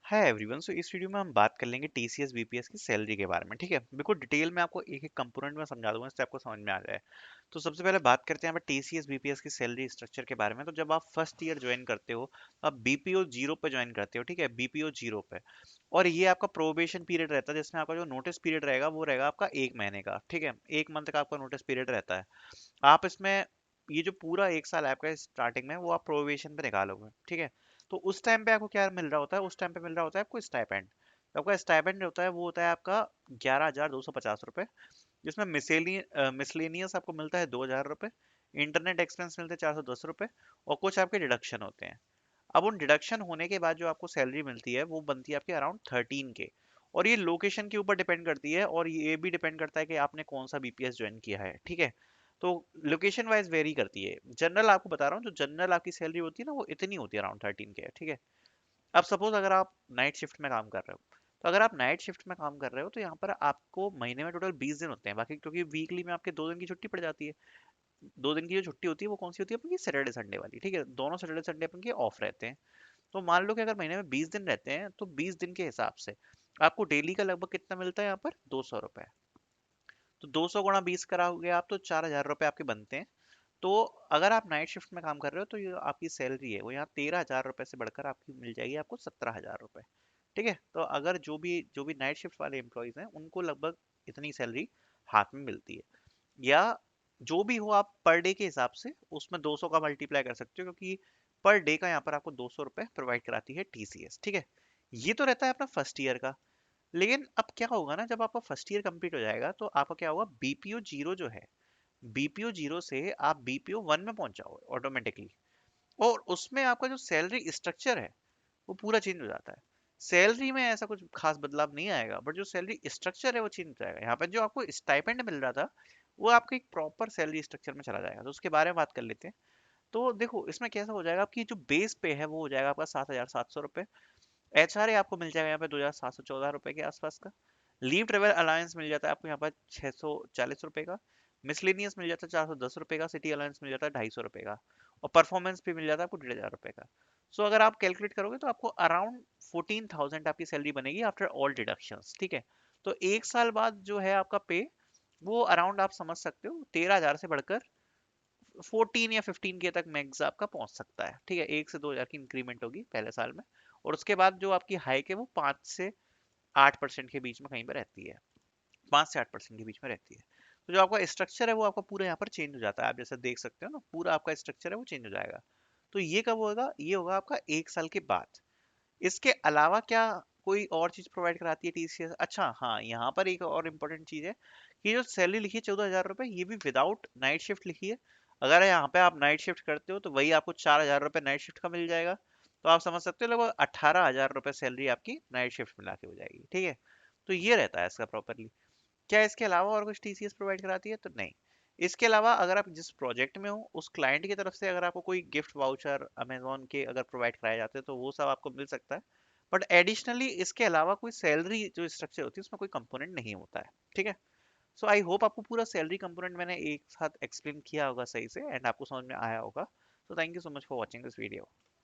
Hi everyone. सो इस video में हम बात कर लेंगे टीसीएस बीपीएस की सैलरी के बारे में। ठीक है, बिल्कुल डिटेल में आपको एक एक कंपोनेंट में समझा दूंगा, इससे आपको समझ में आ जाए। तो सबसे पहले बात करते हैं यहाँ पर टीसीएस बीपीएस की सैलरी स्ट्रक्चर के बारे में। तो जब आप फर्स्ट ईयर ज्वाइन करते हो तो आप बीपीओ जीरो पे ज्वाइन करते हो। ठीक है, बीपीओ जीरो पे। और ये आपका प्रोबेशन पीरियड रहता है, जिसमें आपका जो नोटिस पीरियड रहेगा वो रहेगा आपका 1 महीने का। ठीक है, 1 मंथ का आपका नोटिस पीरियड रहता है। आप इसमें ये जो पूरा 1 साल आपका स्टार्टिंग में वो आप प्रोबेशन पे निकालोगे। ठीक है, तो उस टाइम पे आपको क्या मिल रहा होता है? उस टाइम पे मिल रहा होता है आपको स्टाइपेंड। तो आपका स्टाइपेंड होता है वो होता है आपका 11,250 रुपये, जिसमें मिसलेनियस आपको मिलता है 2,000 रुपये, इंटरनेट एक्सपेंस मिलते हैं 410 रुपये, और कुछ आपके डिडक्शन होते हैं। अब उन डिडक्शन होने के बाद जो आपको सैलरी मिलती है वो बनती है आपकी अराउंड 13 के। और ये लोकेशन के ऊपर डिपेंड करती है, और ये भी डिपेंड करता है कि आपने कौन सा बीपीएस ज्वाइन किया है। ठीक है, तो लोकेशन वाइज वेरी करती है। जनरल आपको बता रहा हूँ, जो जनरल आपकी सैलरी होती है ना वो इतनी होती है, अराउंड 13 के। ठीक है, अब सपोज अगर आप नाइट शिफ्ट में काम कर रहे हो, तो अगर आप नाइट शिफ्ट में काम कर रहे हो तो यहाँ पर आपको महीने में टोटल 20 दिन होते हैं बाकी, क्योंकि वीकली में आपके 2 दिन की छुट्टी पड़ जाती है। 2 दिन की जो छुट्टी होती है वो कौन सी होती है? अपनी सैटरडे संडे वाली। ठीक है, दोनों सैटरडे संडे अपन के ऑफ रहते हैं। तो मान लो कि अगर महीने में 20 दिन रहते हैं तो 20 दिन के हिसाब से आपको डेली का लगभग कितना मिलता है यहाँ पर? 200 रुपए। तो 200 गुणा 20 कराओगे आप तो 4,000 रुपए आपके बनते हैं। तो अगर आप नाइट शिफ्ट में काम कर रहे हो तो ये आपकी सैलरी है वो यहाँ 13,000 रुपए से बढ़कर आपकी मिल जाएगी आपको 17,000 रुपए। ठीक है, तो अगर जो भी नाइट शिफ्ट वाले एम्प्लॉयज हैं उनको लगभग इतनी सैलरी हाथ में मिलती है। या जो भी हो, आप पर डे के हिसाब से उसमें 200 का मल्टीप्लाई कर सकते हो, क्योंकि पर डे का यहाँ पर आपको 200 रुपये प्रोवाइड कराती है टीसीएस। ठीक है, ये तो रहता है अपना फर्स्ट ईयर का। लेकिन अब क्या होगा ना, जब आपका फर्स्ट ईयर कंप्लीट हो जाएगा तो आपका क्या होगा? बीपीओ जीरो जो है, बीपीओ जीरो से आप बीपीओ वन में पहुंच जाओगे ऑटोमेटिकली। और उसमें आपका जो सैलरी स्ट्रक्चर है वो पूरा चेंज हो जाता है। सैलरी में ऐसा कुछ खास बदलाव नहीं आएगा, बट जो सैलरी स्ट्रक्चर है वो चेंज हो जाएगा। यहाँ पर जो आपको स्टाइपेंड मिल रहा था वो आपको एक प्रॉपर सैलरी स्ट्रक्चर में चला जाएगा। तो उसके बारे में बात कर लेते हैं। तो देखो, इसमें कैसा हो जाएगा, आपकी जो बेस पे है वो हो जाएगा आपका 7,700 रुपये। एचआरए आपको मिल जाएगा यहाँ पे 2,714 रुपये के आसपास का। लीव ट्रेवल अलाउंस मिल जाता है आपको यहाँ पर 640 रुपये का। मिसलेनियस मिल जाता है 410 रुपये का। सिटी अलाउंस मिल जाता है 250 रुपये का। और परफॉर्मेंस भी मिल जाता है आपको 1,500 रुपये का। सो अगर आप कैलकुलेट करोगे तो आपको अराउंड 14,000 आपकी सैलरी बनेगी आफ्टर ऑल डिडक्शंस। ठीक है, तो 1 साल बाद जो है आपका पे, वो अराउंड आप समझ सकते हो 13,000 से बढ़कर 14 या 15 के तक मैक्स आपका पहुंच सकता है। ठीक है, 1 से 2,000 की इंक्रीमेंट होगी पहले साल में। और उसके बाद जो आपकी हाइक है वो 5 से 8% के बीच में कहीं पर रहती है। 5 से 8% के बीच में रहती है। तो जो आपका स्ट्रक्चर है वो आपका पूरा यहाँ पर चेंज हो जाता है। आप जैसे देख सकते हो ना, पूरा आपका स्ट्रक्चर है वो चेंज हो जाएगा। तो ये कब होगा? ये होगा आपका 1 साल के बाद। इसके अलावा क्या कोई और चीज प्रोवाइड कराती है टीसीएस? अच्छा हाँ, यहाँ पर एक और इम्पोर्टेंट चीज है कि जो सैलरी लिखी है 14,000 रुपये, ये भी विदाउट नाइट शिफ्ट लिखी है। अगर यहाँ पे आप नाइट शिफ्ट करते हो तो वही आपको 4,000 रुपये नाइट शिफ्ट का मिल जाएगा। तो आप समझ सकते हो लगभग 18,000 रुपये सैलरी आपकी नाइट शिफ्ट मिला के हो जाएगी। ठीक है, तो ये रहता है इसका प्रॉपरली। क्या इसके अलावा और कुछ टीसीएस प्रोवाइड कराती है? तो नहीं। इसके अलावा अगर आप जिस प्रोजेक्ट में हो उस क्लाइंट की तरफ से अगर आपको कोई गिफ्ट वाउचर अमेजोन के अगर प्रोवाइड कराए जाते हैं तो वो सब आपको मिल सकता है। बट एडिशनली इसके अलावा कोई सैलरी जो स्ट्रक्चर होती है उसमें कोई कंपोनेंट नहीं होता है। ठीक है, सो आई होप आपको पूरा सैलरी कंपोनेंट मैंने एक साथ एक्सप्लेन किया होगा सही से, एंड आपको समझ में आया होगा। So thank you so much for watching this video.